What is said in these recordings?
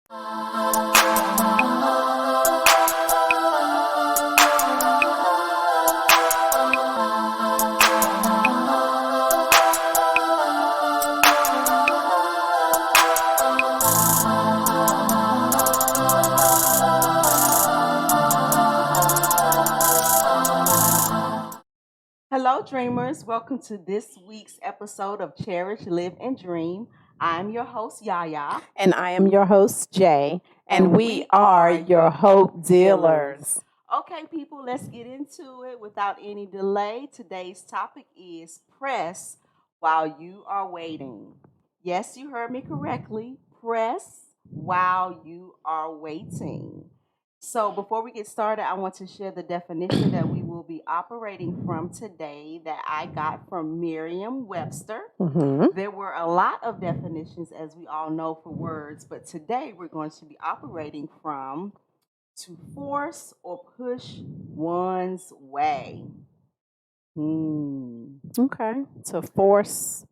Hello, dreamers. Welcome to this week's episode of Cherish, Live, and Dream. I'm your host, YaYa. And I am your host, Jay. And we are your hope dealers. Okay, people, let's get into it without any delay. Today's topic is press while you are waiting. Yes, you heard me correctly. Press while you are waiting. So, before we get started, I want to share the definition that we will be operating from today that I got from Merriam Webster. There were a lot of definitions, as we all know, for words, but today we're going to be operating from to force or push one's way. Okay. To force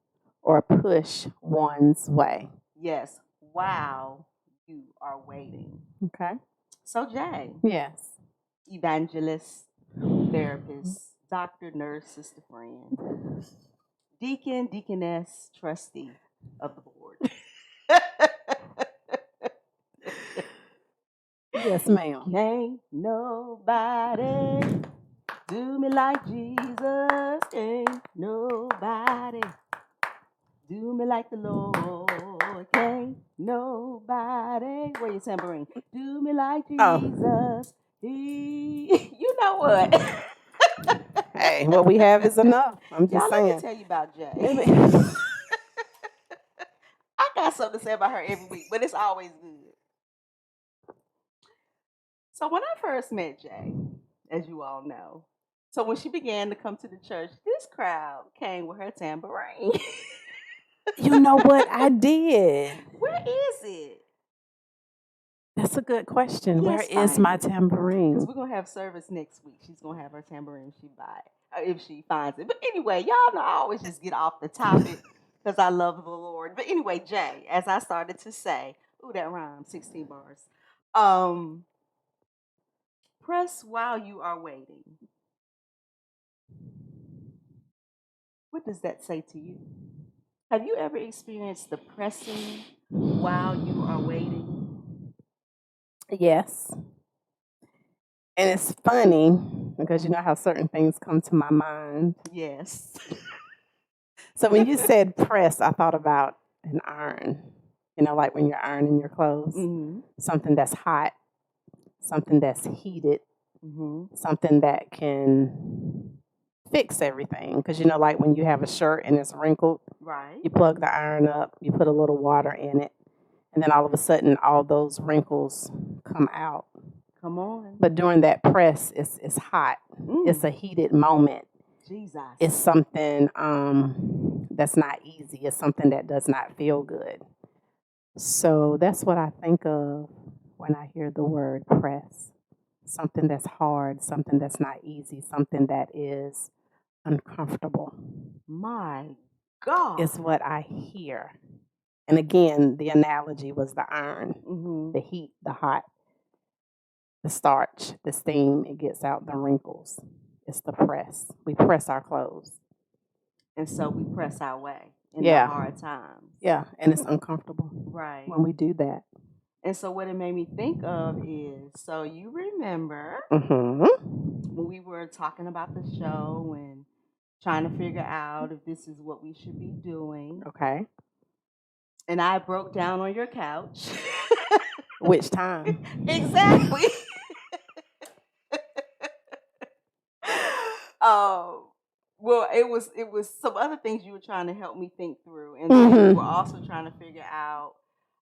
or push one's way. Yes, while you are waiting. Okay. So, Jay. Yes. Evangelist, therapist, doctor, nurse, sister, friend, deacon, deaconess, trustee of the board. Yes, ma'am. Can't nobody do me like Jesus. Ain't nobody do me like the Lord. Can't nobody. Where your tambourine? Do me like Jesus. You know what? Hey, what we have is enough. I'm just saying. Let me tell you about Jay. I got something to say about her every week, but it's always good. So when I first met Jay, as you all know, so when she began to come to the church, this crowd came with her tambourine. You know what? I did. Where is it? That's a good question. Where is my tambourine? Because we're going to have service next week. She's going to have her tambourine if she finds it. But anyway, y'all know I always just get off the topic because I love the Lord. But anyway, Jay, as I started to say, ooh, that rhymes, 16 bars. Press while you are waiting. What does that say to you? Have you ever experienced the pressing while you are waiting? Yes. And it's funny because you know how certain things come to my mind. Yes. So when you said press, I thought about an iron. You know, like when you're ironing your clothes. Mm-hmm. Something that's hot, something that's heated, something that can fix everything. Because, you know, like when you have a shirt and it's wrinkled, right? You plug the iron up, you put a little water in it, and then all of a sudden all those wrinkles come out. Come on. But during that press, it's hot. It's a heated moment. Jesus. It's something that's not easy. It's something that does not feel good. So that's what I think of when I hear the word press. Something that's hard, something that's not easy, something that is uncomfortable. My God. Is what I hear. And again, the analogy was the iron, the heat, the hot, the starch, the steam. It gets out the wrinkles. It's the press. We press our clothes. And so we press our way in the hard times. Yeah, and it's uncomfortable. Right. When we do that. And so what it made me think of is, so you remember when we were talking about the show and trying to figure out if this is what we should be doing. Okay. And I broke down on your couch. Which time? Exactly. Well, it was some other things you were trying to help me think through, and then you were also trying to figure out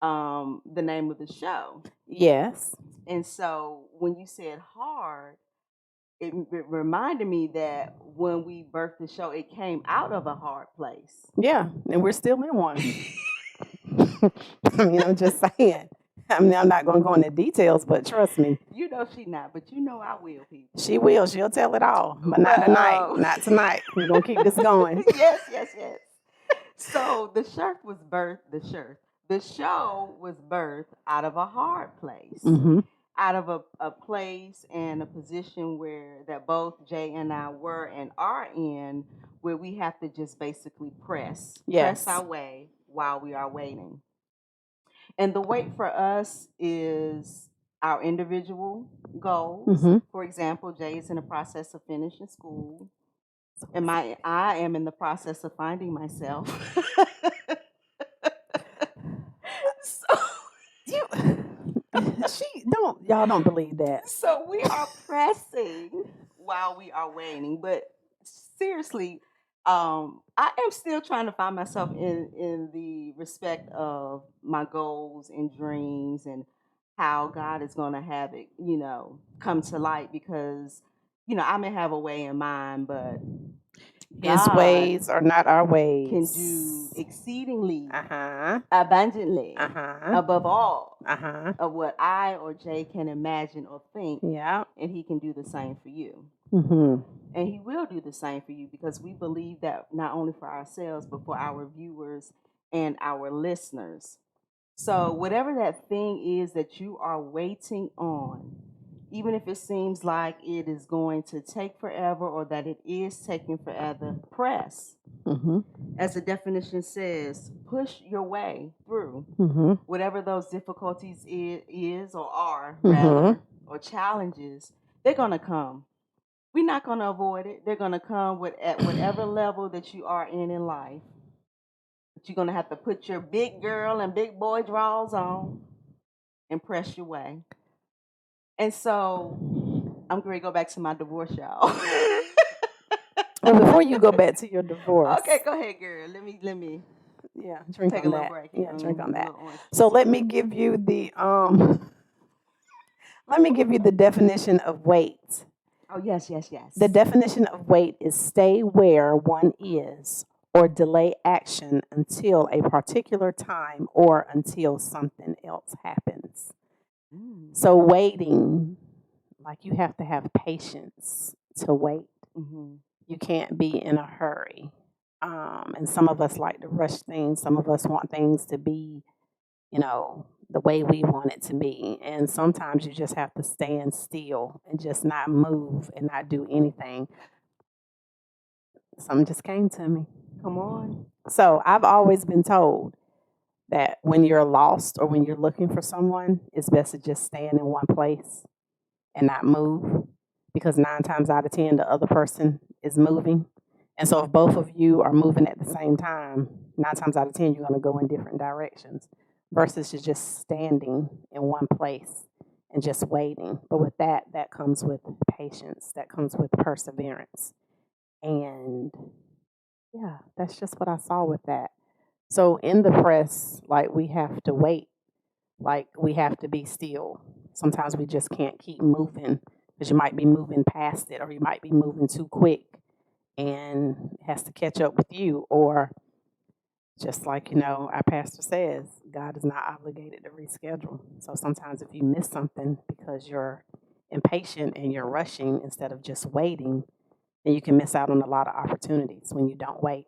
the name of the show. Yes. And so when you said hard, it reminded me that when we birthed the show, it came out of a hard place. Yeah, and we're still in one. I mean, I'm just saying. I mean, I'm not going to go into details, but trust me. You know she not, but you know I will, people. She will. She'll tell it all, but not tonight. Not tonight. We're going to keep this going. Yes. So the shirt was birthed. The show was birthed out of a hard place, Mm-hmm. out of a place and a position where that both Jay and I were and are in, where we have to just basically press Yes. our way while we are waiting. And the wait for us is our individual goals. Mm-hmm. For example, Jay is in the process of finishing school, So and excited. I am in the process of finding myself. so You, she don't. Y'all don't believe that. so we are pressing while we are waiting. But seriously, I am still trying to find myself in the respect of my goals and dreams and how God is going to have it, come to light because, I may have a way in mind, but His God ways are not our can do ways. exceedingly Uh huh. abundantly Uh huh. above all Uh huh. of what I or Jay can imagine or think, Yeah. and he can do the same for you. Mm-hmm. And he will do the same for you because we believe that not only for ourselves, but for our viewers and our listeners. So, whatever that thing is that you are waiting on, even if it seems like it is going to take forever or that it is taking forever, press. Mm-hmm. As the definition says, push your way through Mm-hmm. whatever those difficulties is or are, Mm-hmm. rather, or challenges. They're going to come. We're not going to avoid it. They're going to come at whatever level that you are in life. But you're going to have to put your big girl and big boy draws on and press your way. And so I'm going to go back to my divorce, y'all. Well, before you go back to your divorce, Okay, go ahead, girl. Let me yeah, drink take a on little that. break here. Yeah, drink on A that. little orange So juice. let me give you the let me give you the definition of wait. Oh, yes, yes, yes. The definition of wait is stay where one is or delay action until a particular time or until something else happens. Mm. So waiting, like you have to have patience to wait. Mm-hmm. You can't be in a hurry. And some of us like to rush things. Some of us want things to be, the way we want it to be. And sometimes you just have to stand still and just not move and not do anything. Something just came to me. Come on. So I've always been told that when you're lost or when you're looking for someone, it's best to just stand in one place and not move because 9 times out of 10, the other person is moving. And so if both of you are moving at the same time, 9 times out of 10, you're going to go in different directions versus just standing in one place and just waiting. But with that comes with patience, that comes with perseverance. And yeah, that's just what I saw with that. So in the press, like we have to wait, like we have to be still. Sometimes we just can't keep moving because you might be moving past it or you might be moving too quick and it has to catch up with you. Or just like, our pastor says, God is not obligated to reschedule. So sometimes if you miss something because you're impatient and you're rushing instead of just waiting, then you can miss out on a lot of opportunities when you don't wait.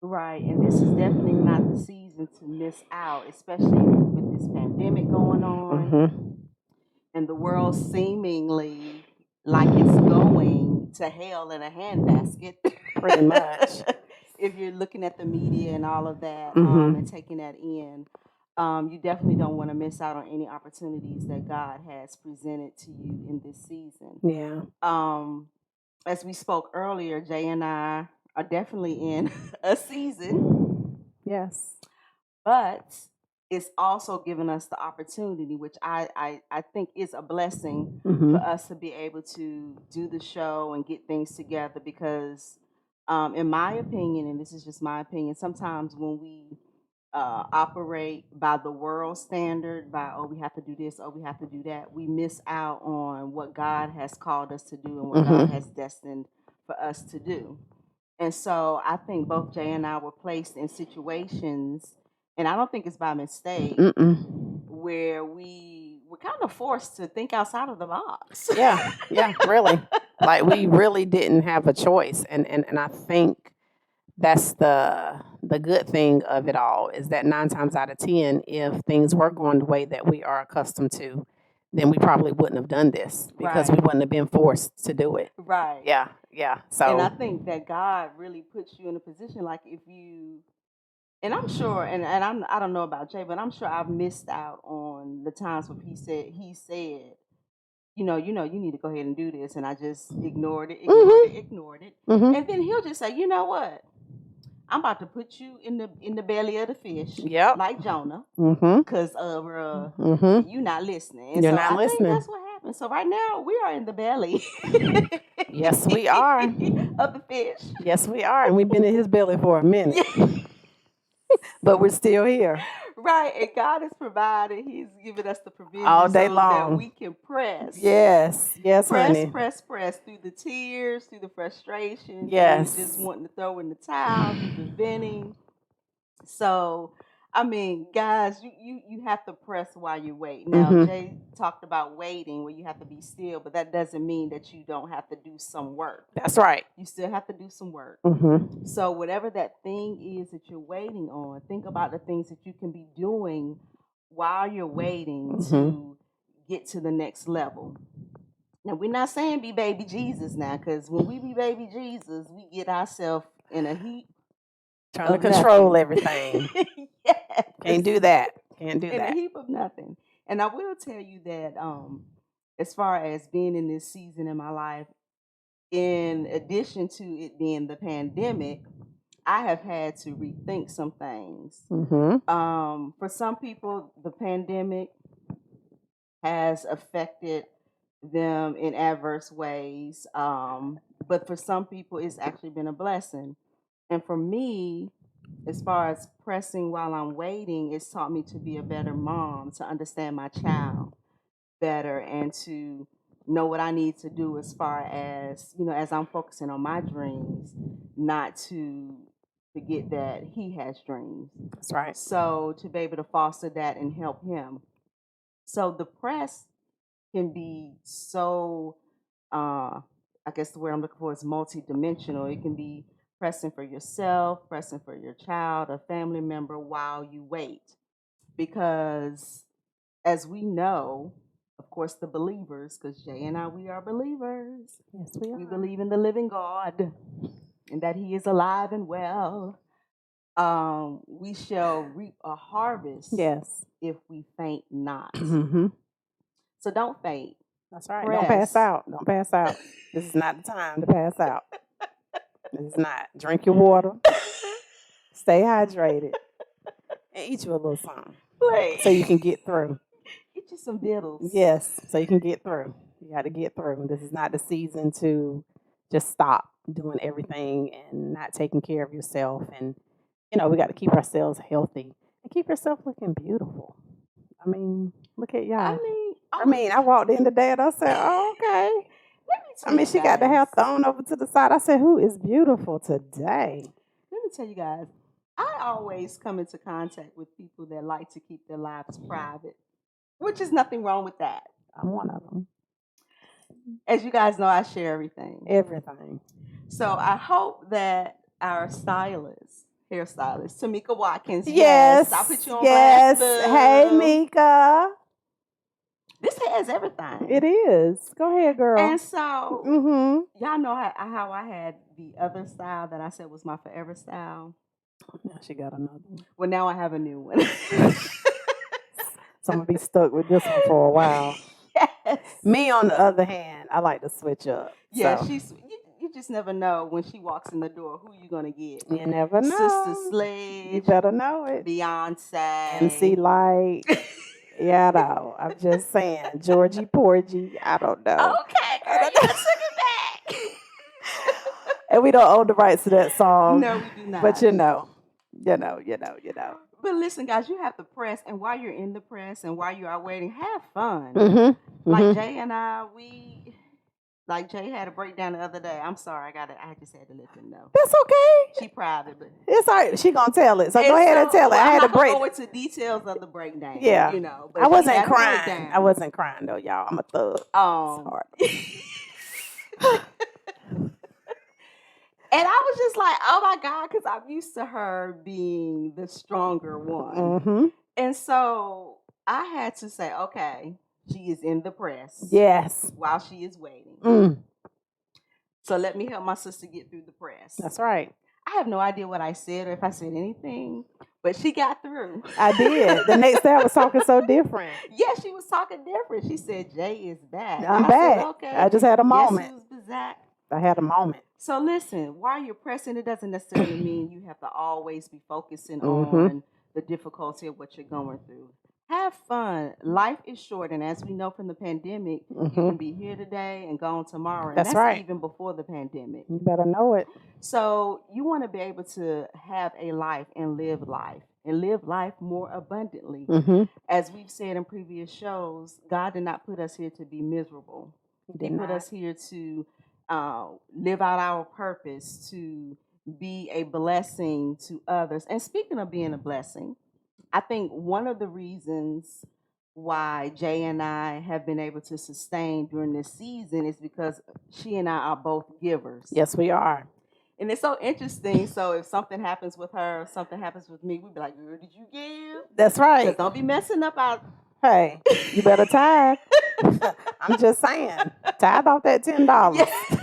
Right, and this is definitely not the season to miss out, especially with this pandemic going on Mm-hmm. and the world seemingly like it's going to hell in a handbasket. Pretty much. If you're looking at the media and all of that, Mm-hmm. and taking that in, you definitely don't want to miss out on any opportunities that God has presented to you in this season. Yeah. Um, as we spoke earlier, Jay and I are definitely in a season, Yes. but it's also given us the opportunity, which I think is a blessing Mm-hmm. for us to be able to do the show and get things together because, in my opinion, and this is just my opinion, sometimes when we operate by the world standard, by, oh, we have to do this, oh, we have to do that, we miss out on what God has called us to do and what God Mm-hmm. has destined for us to do. And so I think both Jay and I were placed in situations, and I don't think it's by mistake, Mm-mm. where we were kind of forced to think outside of the box. Yeah. Yeah. Really. Like we really didn't have a choice, and I think that's the good thing of it all, is that 9 times out of 10, if things were going the way that we are accustomed to, then we probably wouldn't have done this because we Right. wouldn't have been forced to do it. Right. Yeah, yeah. And I So, think that God really puts you in a position like if you and I'm sure I don't know about Jay, but I'm sure I've missed out on the times when he said, you need to go ahead and do this, and I just mhm, ignored it. mhm. And then he'll just say, you know what? I'm about to put you in the belly of the fish, Yep. like Jonah, Mhm. because Mhm. you not listening. And You're so not I think listening. that's what happened. So right now we are in the belly Yes, we are. of the fish. Yes, we are, and we've been in his belly for a minute, but we're still here Right, and God has provided. He's given us the all provision day so that long. we can press. Yes, yes, Press, honey. press, press through the tears, through the frustration, through just Yes. wanting to throw in the towel, through the venting. So, I mean, guys, you have to press while you wait. Now, Mhm. Jay talked about waiting where you have to be still, but that doesn't mean that you don't have to do some work. That's right. You still have to do some work. Mhm. So, whatever that thing is that you're waiting on, think about the things that you can be doing while you're waiting Mhm. to get to the next level. Now, we're not saying be baby Jesus now, because when we be baby Jesus, we get ourselves in a heap Trying to of control nothing. everything. Yes, Can't do that. Can't do in a that. heap of nothing. And I will tell you that as far as being in this season in my life, in addition to it being the pandemic, I have had to rethink some things. Mhm. For some people, the pandemic has affected them in adverse ways. But for some people, it's actually been a blessing. And for me, as far as pressing while I'm waiting, it's taught me to be a better mom, to understand my child better, and to know what I need to do as far as, as I'm focusing on my dreams, not to forget that he has dreams. That's right. So to be able to foster that and help him. So the press can be so I guess the word I'm looking for is multidimensional. It can be pressing for yourself, pressing for your child, a family member while you wait. Because as we know, of course, the believers, because Jay and I, we are believers. Yes, we We are. believe in the living God and that He is alive and well. We shall reap a harvest Yes. if we faint not. Mhm. So don't faint. That's right. Don't pass Press. out. Don't pass out. This is not the time to pass out. This is not. Drink your water. Stay hydrated. And eat you a little something Play. so you can get through. Get you some vittles. Yes, so you can get through. You got to get through. This is not the season to just stop doing everything and not taking care of yourself. And, we got to keep ourselves healthy and keep yourself looking beautiful. I mean, look at I y'all. mean, I walked in today and I said, oh, okay. let me I tell mean, you she got the guys. hair thrown over to the side. I said, who is beautiful today? Let me tell you guys. I always come into contact with people that like to keep their lives private, which is nothing wrong with that. I'm one of them. As you guys know, I share everything. Everything. So I hope that our hairstylist, Tamika Watkins, Yes, I put you on yes. blast. Hey, Boo. Mika. This has everything. It is. Go ahead, girl. And so, Mm-hmm. y'all know how I had the other style that I said was my forever style. Now she got another one. Well, now I have a new one. So I'm gonna be stuck with this one for a while. Yes. Me, on the other hand, I like to switch up. Yeah, so. you just never know when she walks in the door who you're gonna get. You never know. Sister Sledge. You better know it. Beyonce. MC Light. Yeah, I know. I'm just saying. Georgie Porgy. I don't know. Okay, girl, you took it back. And we don't own the rights to that song. No, we do not. But you know. But listen, guys, you have to press, and while you're in the press and while you are waiting, have fun. Mm-hmm. Like Jay and I, like Jay had a breakdown the other day. I'm sorry, I just had to let them know. That's okay. She private, but it's all right. She gonna tell it. So go ahead and tell it. I had to break. Go into details of the breakdown. Yeah, But I wasn't crying. I wasn't crying though, y'all. I'm a thug. And And I was just like, oh my God, because I'm used to her being the stronger one. Mm-hmm. And so I had to say, okay, she is in the press Yes. while she is waiting. Mm, So let me help my sister get through the press. that's right. I have no idea what I said or if I said anything, but she got through. I did. The next day I was talking so different. Yeah, she was talking different. She said, Jay is back. I'm I back. said, okay. I just had a Guess moment. who's back? I had a moment. So listen, while you're pressing, it doesn't necessarily mean you have to always be focusing Mm-hmm. on the difficulty of what you're going through. Have fun. Life is short, and as we know from the pandemic, you can be here today and gone tomorrow. And That's right. Even before the pandemic. You better know it. So you want to be able to have a life and live life more abundantly. Mm-hmm. As we've said in previous shows, God did not put us here to be miserable. He put us here to live out our purpose, to be a blessing to others. And speaking of being a blessing, I think one of the reasons why Jay and I have been able to sustain during this season is because she and I are both givers. Yes, we are. And it's so interesting. So if something happens with her, if something happens with me, we'd be like, girl, did you give? That's right. Because don't be messing up our... Hey, you better tithe. I'm just saying. Tithe off that $10.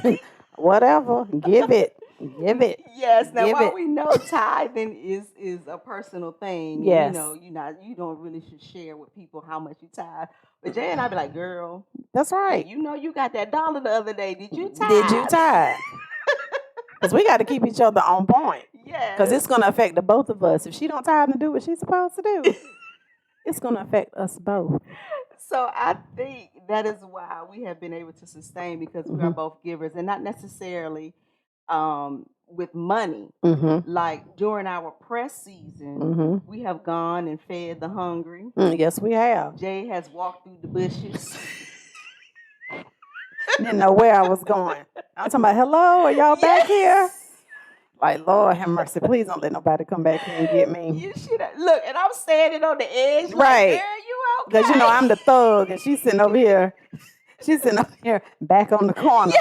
Yeah. Whatever. Give it. Give it. Yes. Now, Give while it. we know tithing is a personal thing, Yes. you don't really should share with people how much you tithe. But Jay and I be like, girl, that's right. You got that dollar the other day. Did you tithe? Did you tithe? Because we got to keep each other on point. Yes. Because it's going to affect the both of us. If she don't tithe and do what she's supposed to do, it's going to affect us both. So I think that is why we have been able to sustain, because we are both givers, and not necessarily with money. Mm-hmm. Like during our press season, we have gone and fed the hungry. Yes, we have. Jay has walked through the bushes. Didn't know where I was going. I'm talking about, hello, are y'all back here? Like, Lord have mercy, please don't let nobody come back here and get me. You should look, and I'm standing on the edge, like, right? Girl, you okay? Because you know I'm the thug, and she's sitting over here. She's sitting over here, back on the corner.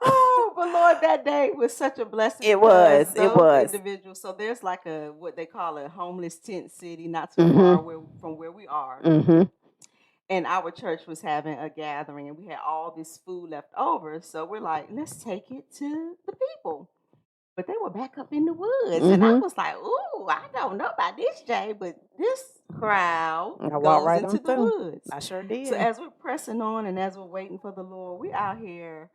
Oh, but Lord, that day was such a blessing. It was. It was. Individuals. So there's like what they call a homeless tent city, not too far from where we are. Mm-hmm. And our church was having a gathering, and we had all this food left over. So we're like, let's take it to the people. But they were back up in the woods, and I was like, ooh, I don't know about this, Jay, but this crowd goes right into the woods. I sure did. So as we're pressing on and as we're waiting for the Lord, we're out here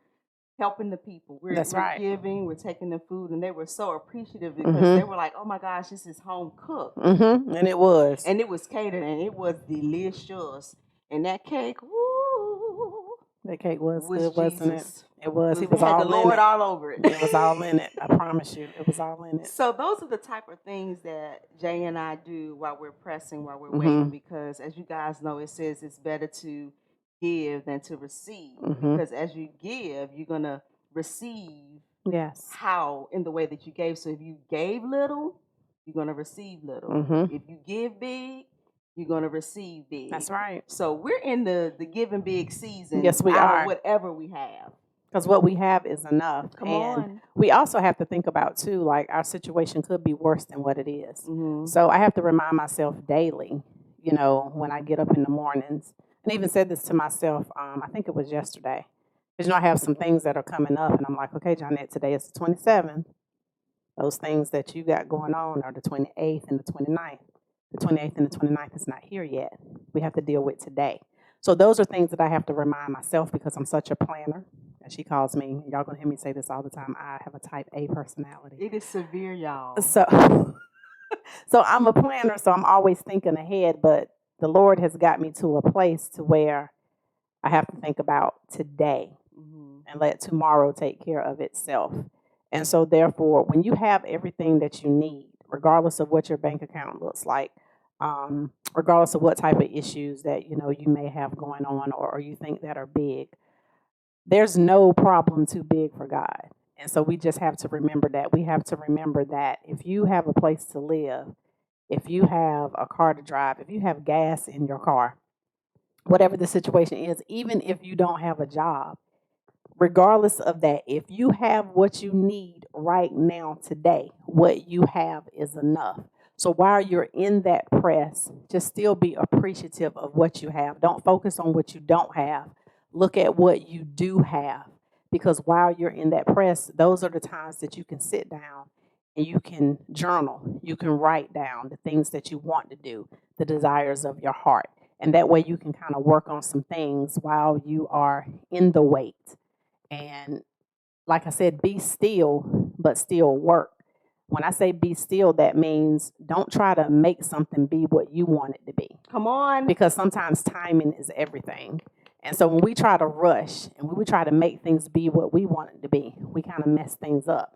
helping the people. We're giving, we're taking the food, and they were so appreciative because they were like, oh my gosh, this is home cooked. And it was. And it was catered, and it was delicious. And that cake, woo. That cake was good, Jesus. Wasn't it? It was. He was all in the Lord it. all over it. It was all in it. I promise you, it was all in it. So those are the type of things that Jay and I do while we're pressing, while we're waiting, because as you guys know, it says it's better to give than to receive. Because as you give, you're gonna receive. Yes. How in the way that you gave. So if you gave little, you're gonna receive little. If you give big, you're going to receive big. That's right. So we're in the giving big season. Yes, we are. Whatever we have. Because what we have is enough. Come on. We also have to think about, too, like our situation could be worse than what it is. So I have to remind myself daily, when I get up in the mornings. And I even said this to myself, I think it was yesterday. Because, I have some things that are coming up. And I'm like, okay, Johnette, today is the 27th. Those things that you got going on are the 28th and the 29th. The 28th and the 29th is not here yet. We have to deal with today. So those are things that I have to remind myself because I'm such a planner. As she calls me, y'all going to hear me say this all the time, I have a type A personality. It is severe, y'all. So I'm a planner, so I'm always thinking ahead, but the Lord has got me to a place to where I have to think about today and let tomorrow take care of itself. And so therefore, when you have everything that you need, regardless of what your bank account looks like, regardless of what type of issues that you may have going on or you think that are big, there's no problem too big for God. And so we just have to remember that. We have to remember that if you have a place to live, if you have a car to drive, if you have gas in your car, whatever the situation is, even if you don't have a job, regardless of that, if you have what you need right now today, what you have is enough. So while you're in that press, just still be appreciative of what you have. Don't focus on what you don't have. Look at what you do have. Because while you're in that press, those are the times that you can sit down and you can journal. You can write down the things that you want to do, the desires of your heart. And that way you can kind of work on some things while you are in the wait. And like I said, be still, but still work. When I say be still, that means don't try to make something be what you want it to be. Come on. Because sometimes timing is everything. And so when we try to rush and when we try to make things be what we want it to be, we kind of mess things up.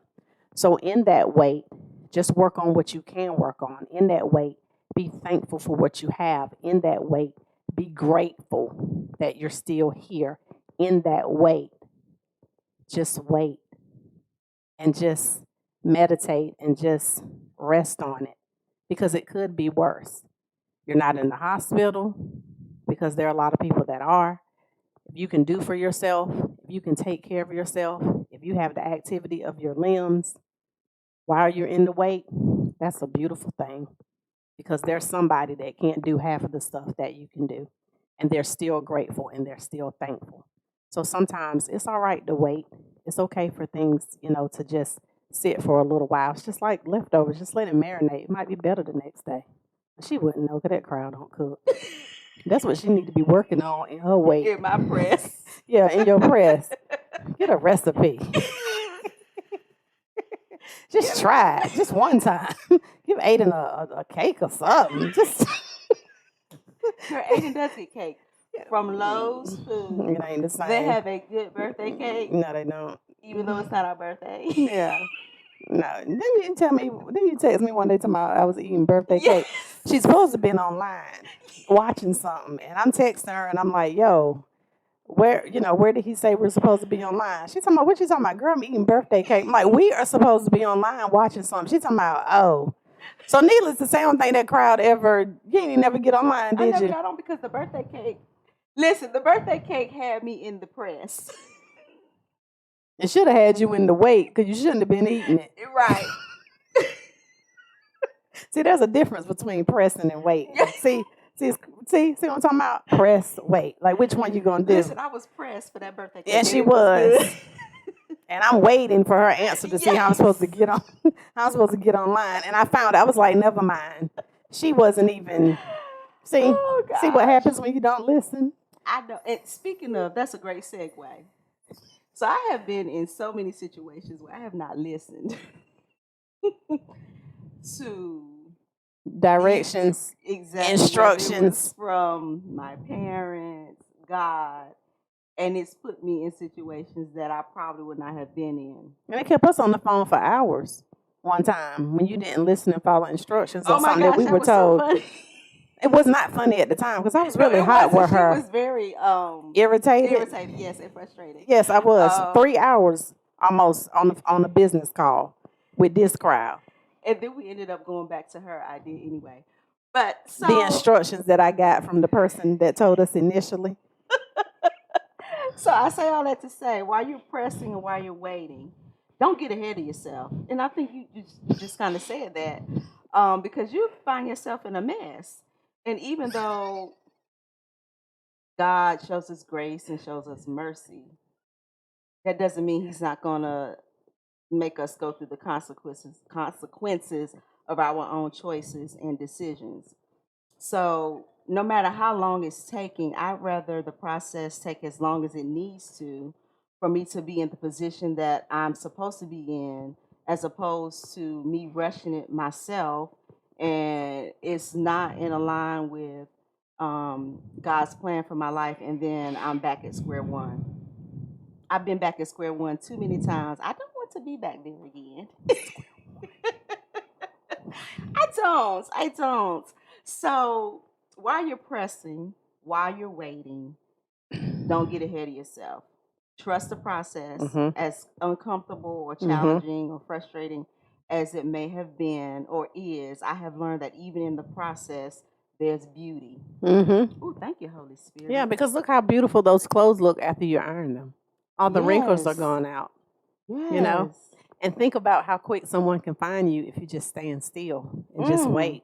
So in that wait, just work on what you can work on. In that wait, be thankful for what you have. In that wait, be grateful that you're still here. In that wait, just wait and just meditate and just rest on it because it could be worse. You're not in the hospital because there are a lot of people that are. If you can do for yourself, if you can take care of yourself, if you have the activity of your limbs while you're in the wait, that's a beautiful thing because there's somebody that can't do half of the stuff that you can do, and they're still grateful and they're still thankful. So sometimes it's all right to wait. It's okay for things, to just sit for a little while. It's just like leftovers. Just let it marinate. It might be better the next day. She wouldn't know because that crowd don't cook. That's what she need to be working on in her wait. In my press. Yeah, in your press. Get a recipe. Just try it. Just one time. Give Aiden a cake or something. Just Her Aiden does get cake from Lowe's Food. it ain't the same. They have a good birthday cake, No, they don't. even though it's not our birthday. Yeah. No. Then you tell me. Then you text me one day talking about I was eating birthday cake. She's supposed to have been online watching something, and I'm texting her, and I'm like, "Yo, where did he say we're supposed to be online?" She's talking about what you talking about, girl. I'm eating birthday cake. I'm like, we are supposed to be online watching something. She's talking about, oh. So needless to say, I don't think that crowd ever. You ain't never get online, did I you? never got on because the birthday cake. Listen, the birthday cake had me in the press. It should have had you in the wait because you shouldn't have been eating it. Right. See, there's a difference between pressing and waiting. See what I'm talking about? Press, wait. Like, which one you gonna do? Listen, I was pressed for that birthday cake. Yeah, she was. And I'm waiting for her answer to see how I'm supposed to get on. How I'm supposed to get online. And I found I was like, never mind. She wasn't even. See what happens when you don't listen. I know. And speaking of, that's a great segue. So I have been in so many situations where I have not listened to directions, instructions from my parents, God, and it's put me in situations that I probably would not have been in. And it kept us on the phone for hours one time when you didn't listen and follow instructions on something that we were told. So it was not funny at the time because I was really hot with her. She was very irritated, yes, and frustrated. Yes, I was 3 hours almost on a business call with this crowd. And then we ended up going back to her idea anyway. But so the instructions that I got from the person that told us initially. So I say all that to say, while you're pressing and while you're waiting, don't get ahead of yourself. And I think you just kind of said that because you find yourself in a mess. And even though God shows us grace and shows us mercy, that doesn't mean he's not going to make us go through the consequences of our own choices and decisions. So no matter how long it's taking, I'd rather the process take as long as it needs to for me to be in the position that I'm supposed to be in, as opposed to me rushing it myself and it's not in line with God's plan for my life, and then I'm back at square one. I've been back at square one too many times. I don't want to be back there again. I don't. So while you're pressing, while you're waiting, don't get ahead of yourself. Trust the process, as uncomfortable or challenging or frustrating as it may have been or is. I have learned that even in the process, there's beauty. Mm-hmm. Oh, thank you, Holy Spirit. Yeah, because look how beautiful those clothes look after you iron them. All the wrinkles are Yes. gone out, Yes. you know? And think about how quick someone can find you if you just stand still and just wait.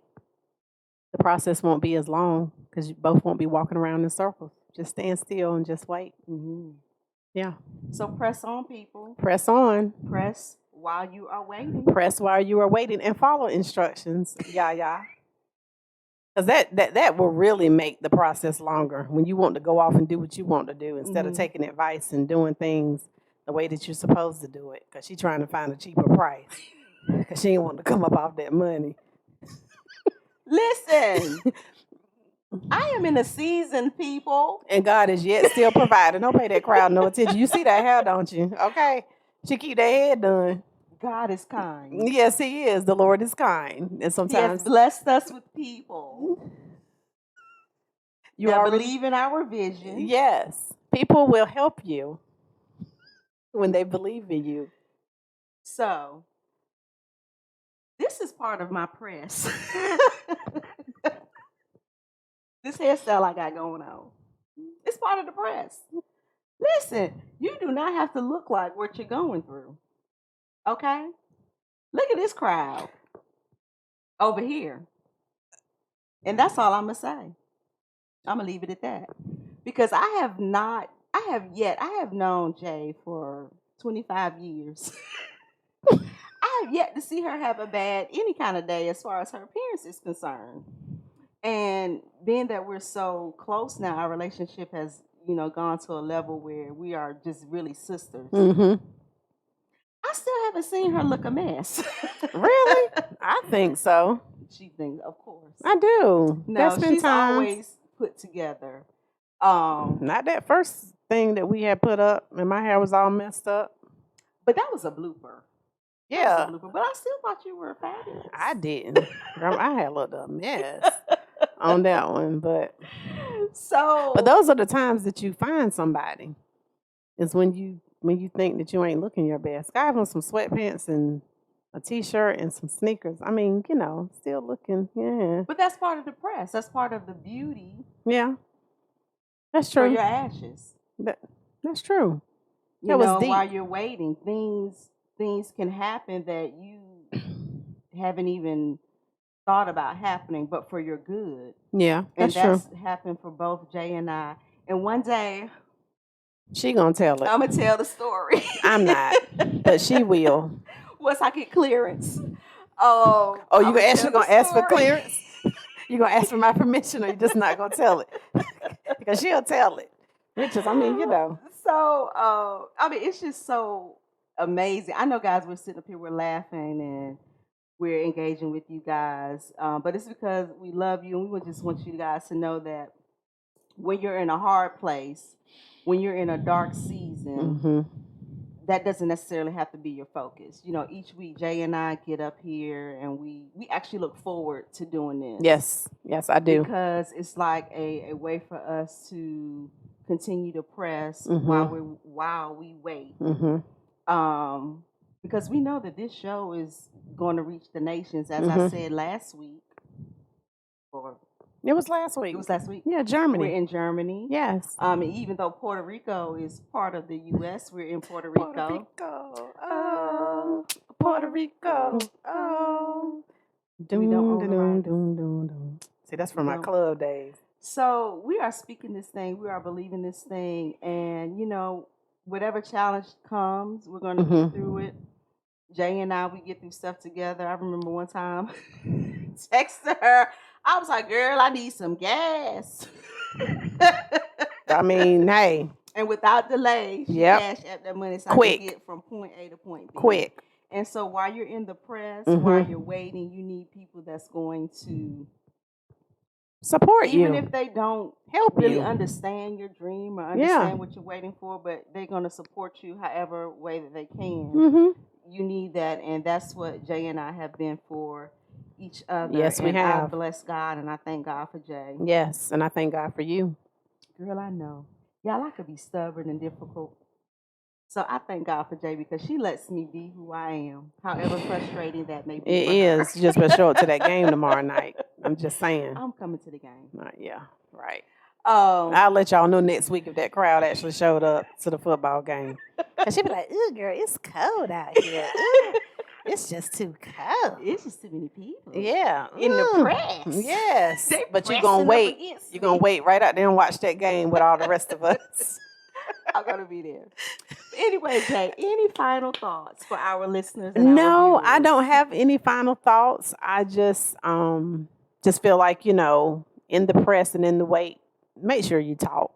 The process won't be as long because you both won't be walking around in circles. Just stand still and just wait. Yeah. So press on, people. Press on. Press while you are waiting. Press while you are waiting and follow instructions. Yeah. Because that will really make the process longer when you want to go off and do what you want to do instead of taking advice and doing things the way that you're supposed to do it. Because she's trying to find a cheaper price. Because she ain't want to come up off that money. Listen, I am in a season, people. And God is yet still providing. Don't pay that crowd no attention. You see that hair, don't you? Okay. She keep that head done. God is kind. Yes, He is. The Lord is kind. And sometimes He has blessed us with people you that already believe in our vision. Yes. People will help you when they believe in you. So, this is part of my press. This hairstyle I got going on. It's part of the press. Listen, you do not have to look like what you're going through. Okay? Look at this crowd over here. And that's all I'm going to say. I'm going to leave it at that. Because I have known Jay for 25 years. I have yet to see her have a bad any kind of day as far as her appearance is concerned. And being that we're so close now, our relationship has, gone to a level where we are just really sisters. I still haven't seen her look a mess. Really? I think so. She thinks, of course. I do. No, she's always put together. Not that first thing that we had put up and my hair was all messed up. But that was a blooper. Yeah. But I still thought you were fabulous. I didn't. I had looked a mess on that one. But those are the times that you find somebody. Is when you think that you ain't looking your best. I have on some sweatpants and a t-shirt and some sneakers. I mean, still looking, yeah. But that's part of the press. That's part of the beauty. Yeah. That's true. For your ashes. That's true. While you're waiting, things can happen that you haven't even thought about happening, but for your good. Yeah, that's true. Happened for both Jay and I. And one day, she gonna tell it. I'm gonna tell the story. I'm not, but she will. Once I get clearance. You gonna ask for clearance? You gonna ask for my permission, or you just not gonna tell it? Because she'll tell it. Which is, So, it's just so amazing. I know, guys, we're sitting up here, we're laughing, and we're engaging with you guys. But it's because we love you, and we just want you guys to know that when you're in a hard place, when you're in a dark season, that doesn't necessarily have to be your focus. Each week, Jay and I get up here, and we actually look forward to doing this. Yes, I do. Because it's like a way for us to continue to press while we wait. Because we know that this show is going to reach the nations, as I said last week. It was last week. It was last week. Yeah, Germany. We're in Germany. Yes. Even though Puerto Rico is part of the U.S., we're in Puerto Rico. Puerto Rico. Oh, Puerto Rico. Oh. Doom. See, that's from my club days. So we are speaking this thing. We are believing this thing. And, whatever challenge comes, we're going to get through it. Jay and I, we get through stuff together. I remember one time texting her. I was like, girl, I need some gas. I mean, hey. And without delay, she cashed out that money so I could get from point A to point B. Quick. And so while you're in the press, while you're waiting, you need people that's going to support you. Even if they don't really understand your dream or understand what you're waiting for, but they're going to support you however way that they can. You need that, and that's what Jay and I have been for each other. Yes, we have. I bless God, and I thank God for Jay. Yes, and I thank God for you. Girl, I know. Y'all, I could be stubborn and difficult. So I thank God for Jay because she lets me be who I am, however frustrating that may be. It is. You just better show up to that game tomorrow night. I'm just saying. I'm coming to the game. Yeah, right. Um, I'll let y'all know next week if that crowd actually showed up to the football game. Cause she be like, "Ooh, girl, it's cold out here. Ooh, it's just too cold. it's just too many people. Yeah, In the ooh, press. Yes, They but you're pressing gonna up wait. against You're gonna me. wait right out there and watch that game with all the rest of us. I'm gonna be there. Anyway, Jay, any final thoughts for our listeners and No, our I viewers? don't have any final thoughts. I just feel like, in the press and in the wait, make sure you talk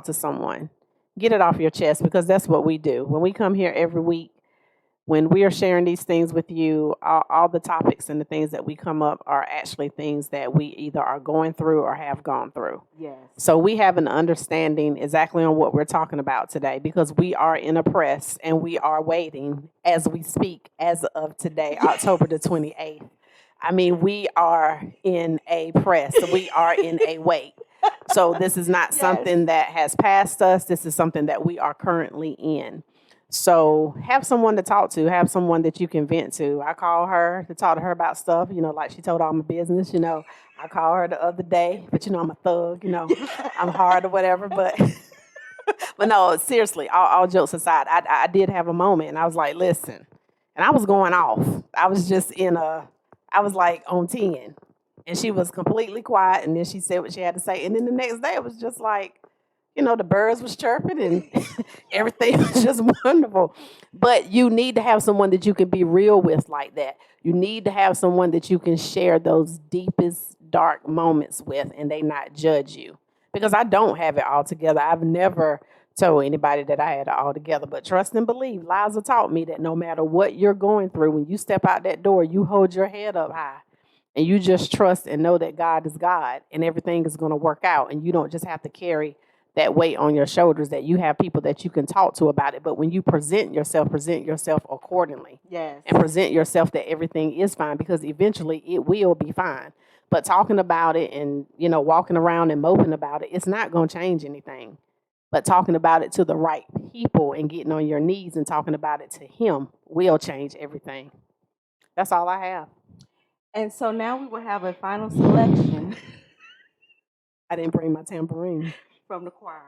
to someone, get it off your chest, because that's what we do when we come here every week. When we are sharing these things with you, all the topics and the things that we come up are actually things that we either are going through or have gone through. Yes. So we have an understanding exactly on what we're talking about today, because we are in a press and we are waiting as we speak as of today, October the 28th. I mean, we are in a press. We are in a wait. So this is not Yes. something that has passed us. This is something that we are currently in. So have someone to talk to, have someone that you can vent to. I call her to talk to her about stuff, like she told all my business, I called her the other day, but I'm a thug, I'm hard or whatever, but but no, seriously, all jokes aside, I did have a moment and I was like, listen, and I was going off. I was just I was like on 10, and she was completely quiet, and then she said what she had to say, and then the next day it was just like, the birds was chirping and everything was just wonderful. But you need to have someone that you can be real with like that. You need to have someone that you can share those deepest dark moments with and they not judge you. Because I don't have it all together. I've never told anybody that I had it all together. But trust and believe, Liza taught me that no matter what you're going through, when you step out that door, you hold your head up high. And you just trust and know that God is God and everything is going to work out. And you don't just have to carry that weight on your shoulders, that you have people that you can talk to about it. But when you present yourself accordingly. Yes. And present yourself that everything is fine, because eventually it will be fine. But talking about it and, walking around and moping about it, it's not going to change anything. But talking about it to the right people and getting on your knees and talking about it to him will change everything. That's all I have. And so now we will have a final selection I didn't bring my tambourine. from the choir.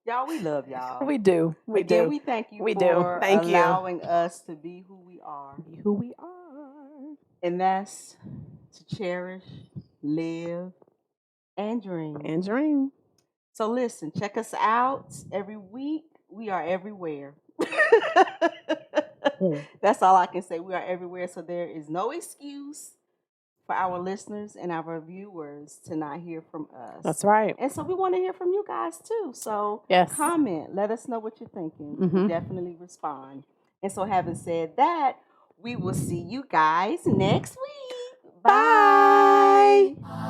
Y'all, we love y'all. We do. We Again, do. we thank you We do. for Thank you. allowing us to be who we are. Be who we are. And that's to cherish, live, and dream. And dream. So listen, check us out every week. We are everywhere. That's all I can say. We are everywhere. So there is no excuse for our listeners and our viewers to not hear from us. That's right. And so we want to hear from you guys too. So Yes. comment. Let us know what you're thinking. Mhm. We'll definitely respond. And so having said that, we will see you guys next week. Bye. Bye.